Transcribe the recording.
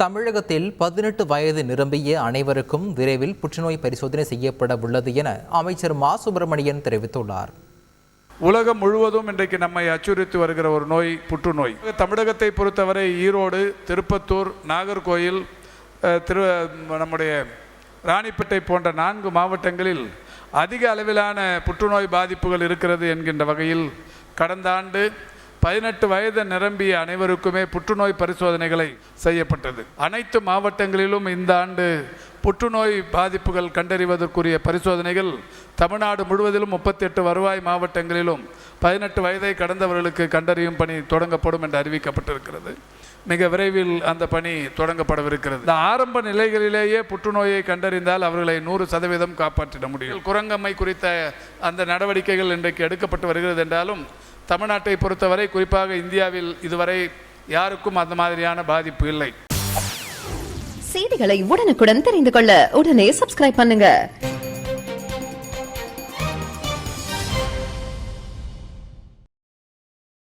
தமிழகத்தில் 18 வயது நிரம்பிய அனைவருக்கும் விரைவில் புற்றுநோய் பரிசோதனை செய்யப்பட உள்ளது என அமைச்சர் மா சுப்பிரமணியன் தெரிவித்துள்ளார். உலகம் முழுவதும் இன்றைக்கு நம்மை அச்சுறுத்தி வருகிற ஒரு நோய் புற்றுநோய். தமிழகத்தை பொறுத்தவரை ஈரோடு, திருப்பத்தூர், நாகர்கோயில், நம்முடைய ராணிப்பேட்டை போன்ற 4 மாவட்டங்களில் அதிக அளவிலான புற்றுநோய் பாதிப்புகள் இருக்கிறது என்கின்ற வகையில் கடந்த ஆண்டு 18 வயது நிரம்பிய அனைவருக்குமே புற்றுநோய் பரிசோதனைகளை செய்யப்பட்டது. அனைத்து மாவட்டங்களிலும் இந்த ஆண்டு புற்றுநோய் பாதிப்புகள் கண்டறிவதற்குரிய பரிசோதனைகள் தமிழ்நாடு முழுவதிலும் 38 வருவாய் மாவட்டங்களிலும் 18 வயதை கடந்தவர்களுக்கு கண்டறியும் பணி தொடங்கப்படும் என்று அறிவிக்கப்பட்டிருக்கிறது. மிக விரைவில் அந்த பணி தொடங்கப்படவிருக்கிறது. இந்த ஆரம்ப நிலைகளிலேயே புற்றுநோயை கண்டறிந்தால் அவர்களை 100% காப்பாற்றிட முடியும். குரங்கம்மை குறித்த அந்த நடவடிக்கைகள் இன்றைக்கு எடுக்கப்பட்டு வருகிறது என்றாலும் தமிழ்நாட்டை பொறுத்தவரை, குறிப்பாக இந்தியாவில் இதுவரை யாருக்கும் அந்த மாதிரியான பாதிப்பு இல்லை. செய்திகளை உடனுக்குடன் தெரிந்து கொள்ள உடனே சப்ஸ்கிரைப் பண்ணுங்க.